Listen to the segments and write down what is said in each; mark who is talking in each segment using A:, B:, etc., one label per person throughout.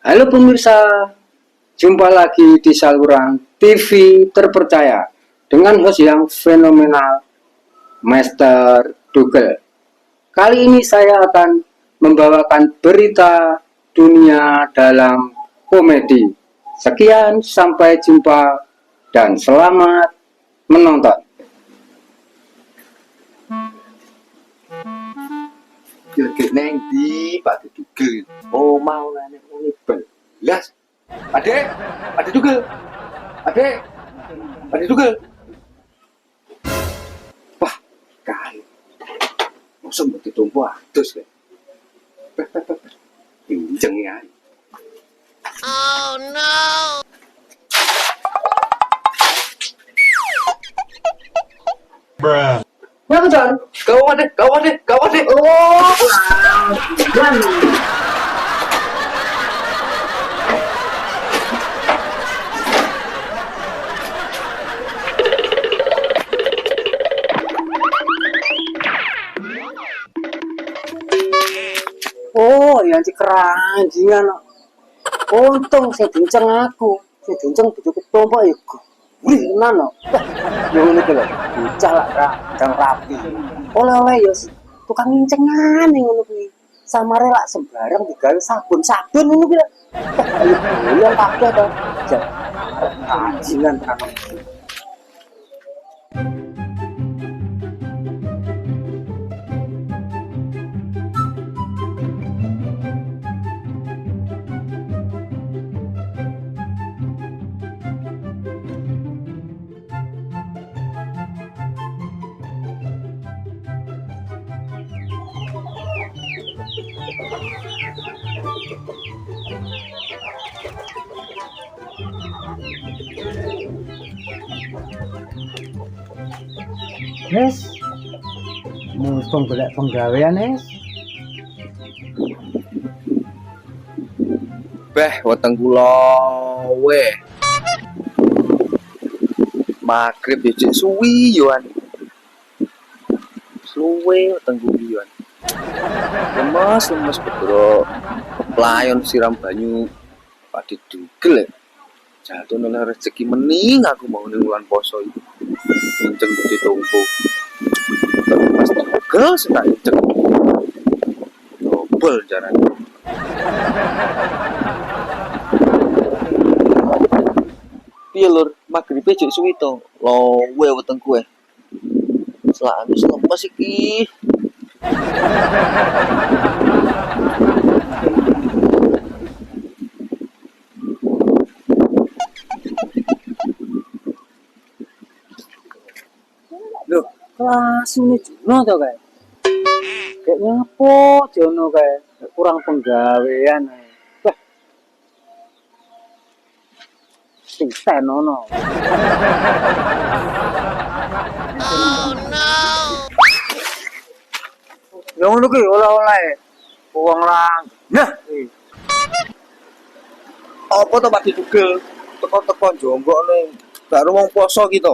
A: Halo pemirsa, jumpa lagi di saluran TV terpercaya dengan host yang fenomenal, Master Google. Kali ini saya akan membawakan berita dunia dalam komedi. Sekian, sampai jumpa dan selamat menonton.
B: Gilgit neng di Pak Dugel. Oh mau lah nek ngene belas. Ade Dugel. Ade Dugel. Wah, kali. Mosok mbok ditumpu adus kok. Pinjeng ya.
C: Oh no!
A: Ya John,
B: Kawan deh.
A: oh, John. Oh, yang keranjingan. Untung saya dinceng aku. Saya dinceng bujuk tombak ya. Wih, tenan no. Yang ini lho, bocah lah kang rapi. Oleh-oleh ya tukang ngencengan yang ngono kuwi. Samare lak sembarang digawe sabun ngono kuwi. Ayo yang kabeh to. Kajingan tenan. Nes, mumpung golek penggawean, Nes.
B: Beh, weteng kula weh. Magrib ya cek suwi yoan. Suwe weteng kuwi yoan. Lemes bedro. Pelayon siram banyu Pak Dugel. Jatuh nolak rezeki mening aku mau ning wulan poso iki. Inceng gede tumpu. Mas Dugel setak inceng. Dobel jarane. Piye lur, magribe jek suwi to. Lowe weteng kowe. Selane lemes iki.
A: Loh, kelas ini Jono to kae. Kayaknya apa Jono kae? Kurang penggawean. Wah. Sing tenono.
C: Oh no!
A: Ya ngono kuwi oleh-oleh. Wong lang. Nah,
B: Apa to Pak Dugel? Teko-teko jonggok ning baru wong poso gitu.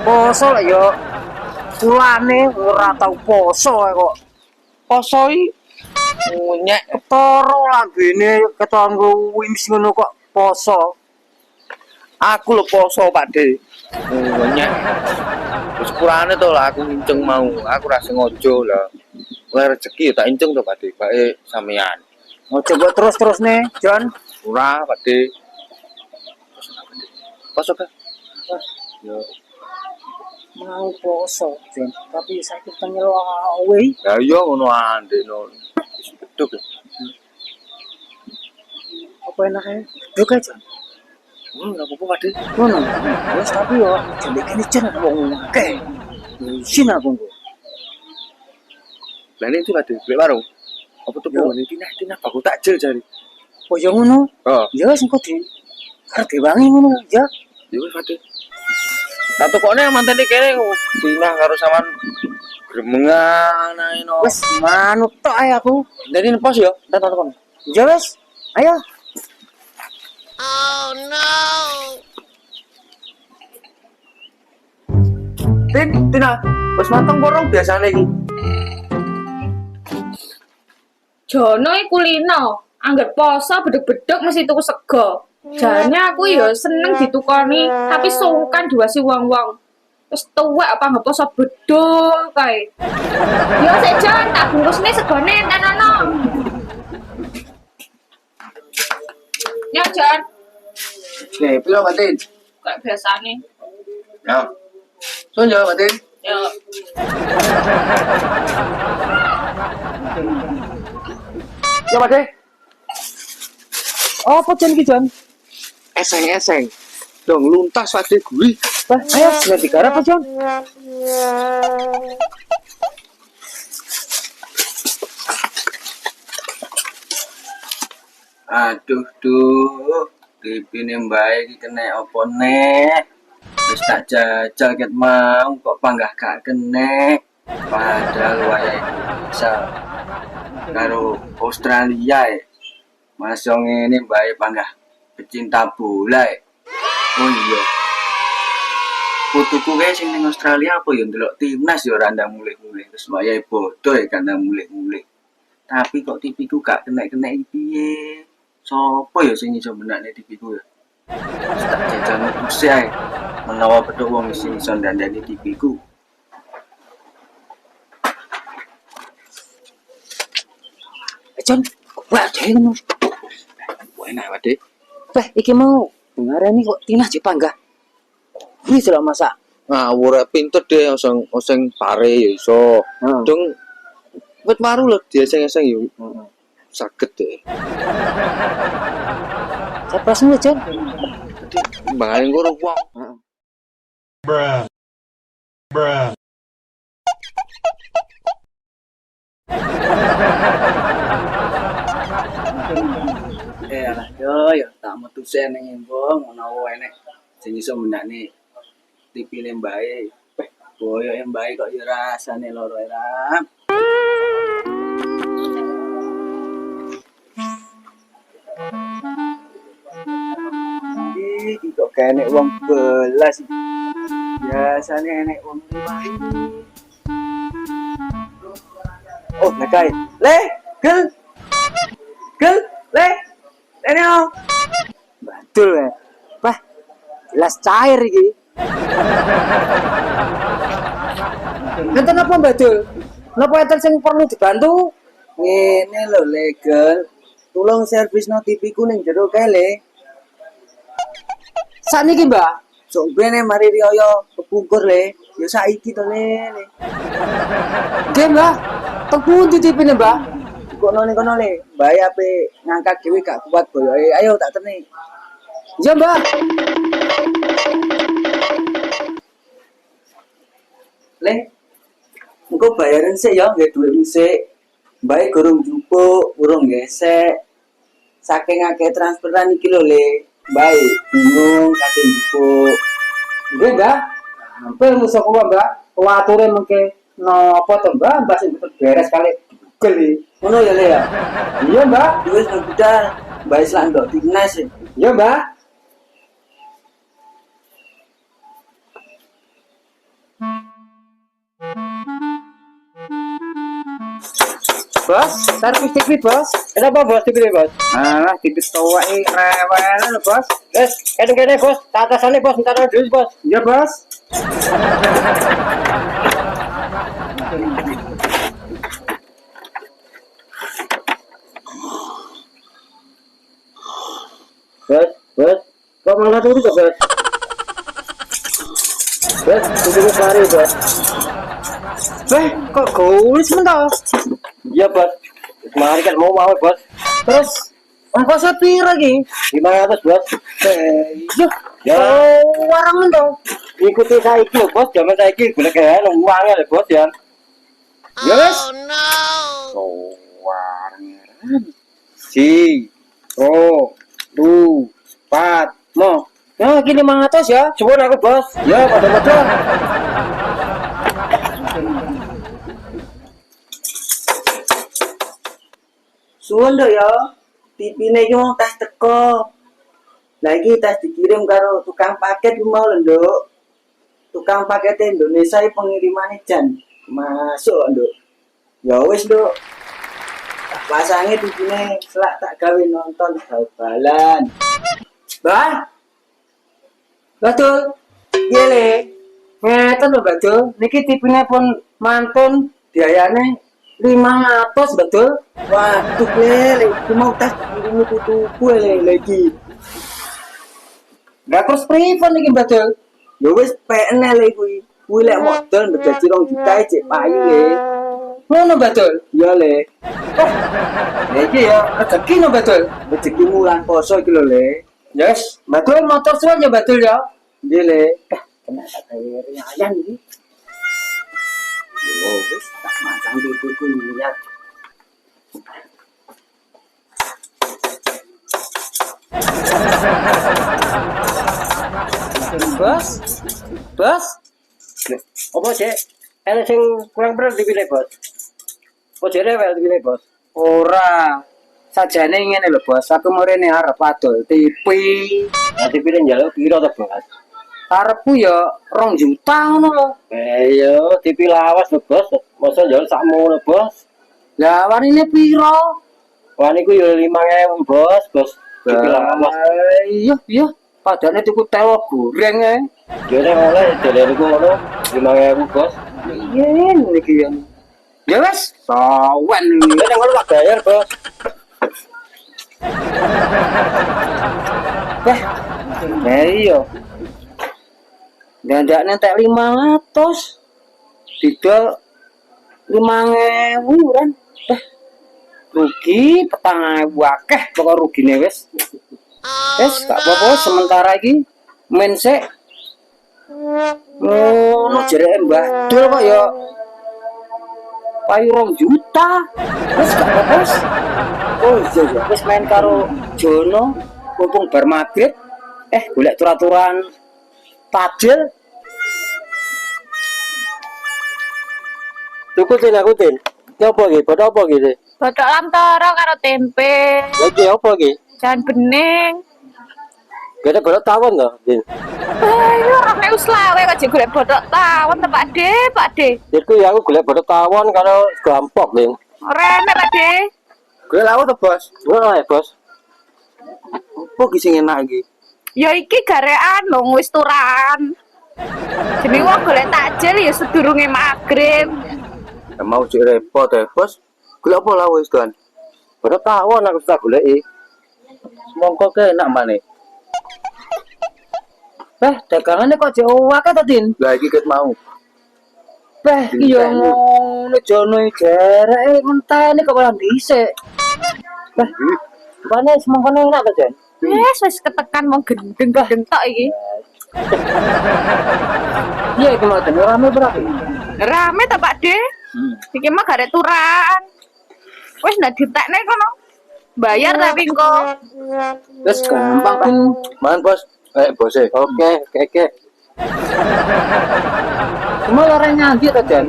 A: poso lah ya. Kulane ora tau poso kok.
B: Poso iki nyek.
A: Ketara lambene ketanggo wimis ngono kok poso.
B: Aku lho poso Pak De. Nyek. Wis kurane to lah aku nginceng mau. Aku ra sengaja lah. Oleh rezeki tak inceng to Pak De. Bae sampean.
A: Mau coba terus nih, John.
B: Ora Pak De. Poso ka? Yo.
A: Mau poso, John. Tapi saya tanya wae.
B: Ya iya ngono andeno. Wis beduk.
A: Apa enaknya? Duk aja.
B: Ora apa-apa Pak De.
A: Ngono. Wes tapi yo jane kene jen wong akeh. Sini aku nggo.
B: Lah ini Pak De, beli warung. Apa tuh
A: Yo.
B: ini tina baku takjil jari.
A: Oh ya ngono.
B: Oh,
A: Ya wis engko di arep diwangi ngono ya.
B: ya wis Pak De. Satu kokne mantene kene dina karo sampean gremengan ae no.
A: Wes manut tok ae aku.
B: Jadi nepos yo, tak kon.
A: Ya wes. Ayo.
C: Oh no!
B: Tina, wis mateng borong biasane iki.
D: Jono iku kulino. Angger poso beduk-beduk mesti tuku sego. Jane aku ya seneng ditukoni, tapi sungkan diwasi wong-wong. Wis tuwek apa nggak poso beduk kae. Yo sik Jon, tak bungkusne segone enten ono. Ya Jon,
B: Nih, piro Matin?
D: kayak biasane.
B: Ya. Sonjo Matin.
D: Yo.
A: Ya Pak De. Oh, apa Jon iki Jon?
B: Eseng-eseng. Dong luntas Pakde gue.
A: Bah, ayo sing digarap apa Jon?
B: Aduh duh. Tipine mbae iki kena apa nek? Wis tak jajal ket mau kok panggah gak kena. Padahal wayahe bisa karo Australia Masa ngene mbae panggah pecinta bola Oh iya. Putuku kae sing ning Australia apa ya ndelok timnas ya ora ndang mulih-mulih terus wayahe bodoh kan ndang mulih-mulih. Tapi kok tipiku gak kena-kena piye? Sopo ya sing iso benakne tipiku ya? Wis tak jajal mutus ae. Menawa petuk wong sing iso ndandani tipiku.
A: Jon, wah dhewe ngono.
B: Enak wae.
A: Bah, iki mau ngarani kok Tina Jepanggah. Wis lho masak.
B: Ngawur pinter deh oseng pare ya iso. Dong wit maru lho dieseng-eseng ya. Saged deh.
A: Saprasmu Jon.
B: Mbangane ngono wong.
A: Alah yo tak metu sen ning wong menawa enek sing iso menakne tipine mbae. Boyoke mbae kok ya rasane loro era. Iki kok gak enek wong belas. Biasane enek wong liwati. Oh, nakai. Le, gel. Gel, le. Eneo. Betul ya. Wah, jelas cair iki. Enten apa Badul? Napa enten sing perlu dibantu? Ngene lho, Legel. Tolong servis notifiku ning jero kae, Le. Sakniki, Mbak. Sok bene mari riyo kepungkur, Le. Ya saiki to, Le. Nggih, Mbak. Teng pundi tipine, Mbak? Kok nang kono Le, Mbak ape ngangkat dhewe gak kuat boyoke. Ayo tak terni. Iya, Mbak. Le, engko bayaran sik ya, nggih dhuwit sik. Mbak gorong jupuk, urung gesek. Saking akeh transferan iki lho, Le. Mbak bingung kate jupuk. Nggih, Mbak. Hampir musuh kula, Mbak. Kuwature mengke napa to, Mbak? Mbak sing beres kali geli. Ngono ya, Le ya. Iya, Mbak. Wis budal. Mbak Islam ndok timnas. Iya, Mbak. Bos, servis TV bos. Kenapa bos TV bos? Alah, TV tua ini rewel lho bos. Kene bos, atasane bos, ntar dulu bos. Iya bos. Bos, kok malah turun kok bos? Bos, tunggu lari bos. Kok gulis mentok? Iya bos, kemarin kan mau bos. Terus ongkosnya pira lagi? 500 bos. Ya, warang dong. Ikuti saya itu bos, zaman saya itu boleh kayak uangnya bos ya. Ya wes.
C: Oh no.
A: Warang. Si, tu, 4, mo. Ya, gini 500 ya. Coba aku bos. Ya, pada. Suwun ya, tipine iki wong tas teko. Lah iki tas dikirim karo tukang paket mau lho, Nduk. Tukang paket Indonesia iki pengirimane jan masuk, Nduk. Ya wis, Nduk. pasange tipine selak tak gawe nonton bal-balan. Mbah. Betul. Iya le. Ngeten lho betul. Niki tipine pun mantun biayane 500 betul. Waduh le, mau tas ini tuku le lagi. Lah terus pripun iki betul? Ya wis PN le kuwi. Kuwi lek modal ndek 2 juta cek payu le. Ngono betul. Iya le. Lah iki ya rezeki no betul. Rezeki mulan poso iki lho le. Yes, betul motor suwe ya betul ya. Nggih le. Kena tak gawe riayan iki. Yo wis tak masang di tuku niat. Bos. Bos. Apa sih? Ana sing kurang bener dipilih, Bos. Kok jere wel dipilih, Bos? Ora. Sajane ngene lho, Bos. Aku mrene arep adol TV. Lah dipilih njaluk piro to, Bos? Arepku ya 2 juta ngono lho. Iya, TV lawas lho, Bos. Masa njaluk sakmono, Bos? Lah warine piro? Waniku ya 5.000, Bos. Bos. TV lawas. Iya. Padahal tuku tewo goreng ae. Jare oleh deleriku ngono 5.000, Bos. Iya niki ya. Ya wes, sawen. Nek ngono tak bayar, Bos. Iya. Dandakne entek 500. Didol 5.000 kan. Rugi 4.000 akeh pokok rugine wis. Wes, gak apa-apa sementara iki men sik. Ngono jereke Mbah Dul kok ya payu 2 juta. Wes gak apa-apa. Oh iya, wis main karo Jono mumpung bar magrib. Golek tur-aturan tajil. Tuku tin aku tin. Ki apa iki? Bodo apa iki?
D: Bodo lantara karo tempe.
A: Lagi apa iki?
D: Jan bening.
A: Kita golek tawon to, Din.
D: Ayo ora wis lawe kok jek golek bodo tawon to, Pak De, Pak De.
A: Jadi aku golek bodo tawon karo gampok, Din.
D: Rene, Pak De.
A: Golek lawo to, Bos? Ora ya, Bos. Apa ki sing enak iki?
D: Ya iki garekan lho wis turan. Jenenge wong golek takjil ya sedurunge magrib.
B: Ya mau cek repot ya, Bos. Golek apa lawas, Tuan?
A: Bodo tawon aku tak goleki.
B: Semongko ke enak maneh.
A: Dagangannya kok jauh akeh to, Din?
B: Lah iki ket mau.
A: Iya ngono Jono jareke ngenteni kok ora dhisik. Bane semongkone enak to, Jan?
D: Wis ketekan wong gendeng-gendeng tok iki.
A: Iya iki mau rame berapa?
D: Rame ta, Pak De? Iki mah garek turan. Wis ndak ditekne kono. Bayar tapi engko.
A: Wis gampang, Pin.
B: Man, Bos. Bose.
A: Oke. Cuma lare nyandi to, Jan?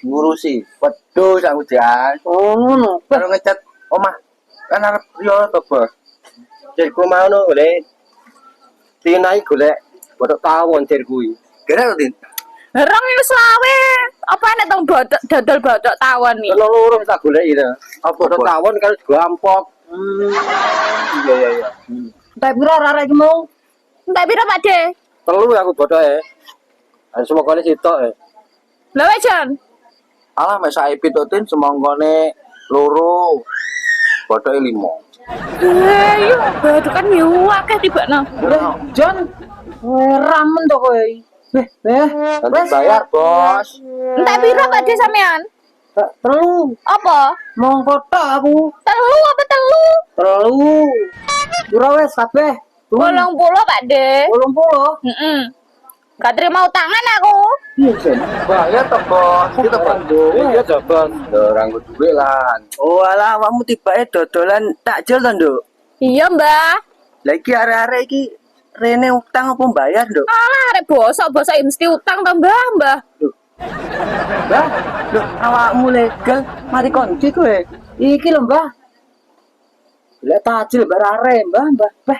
B: Ngurusi wedhus aku jan.
A: Oh, ngono.
B: Karo ngecat omah. Kan arep yo to, Bos. Jerku mau no golek. Tinai golek bodo tawon jer kuwi. Kira Din.
D: Rong wis lawe. Apa nek tong bodok dodol bodok tawon iki?
A: Kalau loro tak goleki to. Apa bodo tawon karo gampok.
B: Iya.
A: Entek piro arek iki mau?
D: Entek piro, Pak De?
A: 3 aku bodoke. Ada semongkone sitok e.
D: Lha wae Jan.
B: Alah mek sak pitotin semongkone loro. Bodoke 5.
D: Yo, bodok kan yo akeh tibakno.
A: Jon, ramen to kowe.
B: Nanti bayar, Bos.
D: Entek piro, Pak De sampean?
A: 3.
D: Apa?
A: Mongko tok aku.
D: Telu apa telu?
A: 3. Piro wis kabeh?
D: 80, Pak De.
A: 80.
D: Heeh. Gak terima utangan aku.
A: Iya, Jon.
B: Bayar to, Bos. Kita bantu. Iya, Bos. Orang duwe lan.
A: Oh, alah awakmu tibake dodolan takjil to, Nduk?
D: Iya, Mbah.
A: Lah iki arek-arek iki rene utang apa bayar, Nduk?
D: Alah, arek bosok-bosok mesti utang to, Mbah.
A: Mbah, lho awakmu legal mari konci kowe. Iki lho, Mbah. Lek tajil barare, Mbah.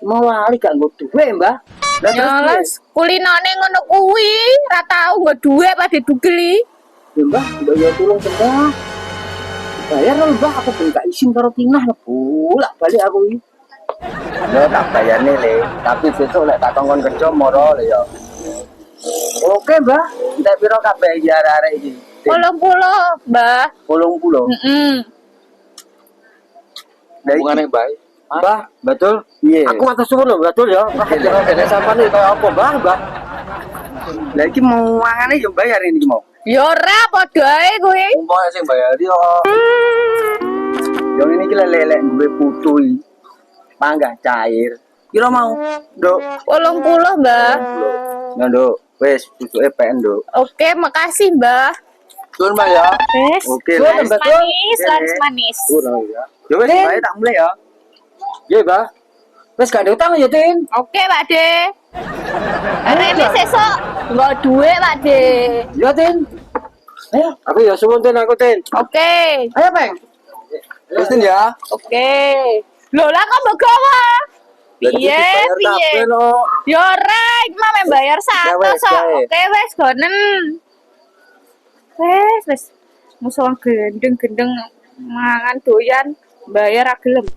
A: Mau lali gak nggo duwe, Mbah. Lah
D: Nyoles, kulinane ngono kuwi, ra tau nggo dhuwit padhe dugeli.
A: Mbah, mbok yo tulung Mbah. bayar lah Mbah, aku ben gak izin karo Tinah lah bolak-balik aku iki.
C: Lo tak bayar nih le, tapi besok lek tak kongkon kerja moro le ya.
A: Oke Mbah.
C: Entek piro kabeh iki arek-arek iki?
D: 80, Mbah.
C: 80.
D: Heeh.
C: Lah iki
B: Hubungane baik.
A: Mbah,
C: betul? Iya.
A: aku matur suwun lho, betul ya. Mbah, jangan kene sampean iki kaya apa, Mbah?
C: Lah iki mau mangane yo bayar ini mau.
D: Ya ora padha ae kuwi.
B: Umpama sing bayari yo
C: Yo ini iki lelek duwe putu iki. Panggah cair. Kira mau, Nduk.
D: 80, Mbah.
C: Ya, Nduk. Wis, putuke PN, Nduk.
D: Oke, makasih, Mbah.
B: Sun Mbak ya.
D: Wes.
C: Oke,
D: Laris
C: Mbak.
D: manis, laris manis.
A: ya.
C: Yo wis,
A: Tin.
C: bae tak mulai ya.
A: Iya, Mbah. Wis gak ada utang ya, Tin.
D: Oke, Pak De. Rene sesuk nggo dhuwit, Pak De.
A: Iya, Tin. Ayo, aku ya suwun Tin, aku Tin.
D: Oke.
A: Ayo, Peng.
B: Wis Tin ya.
D: Oke. Lho lah kok mbok gawa? Piye, piye? Ya ora, iki mah meh bayar
C: Ya
D: 100
C: wes,
D: kok.
C: ya wes.
D: Oke, wes gonen. Wes. Musuh gendeng-gendeng mangan doyan bayar ra gelem.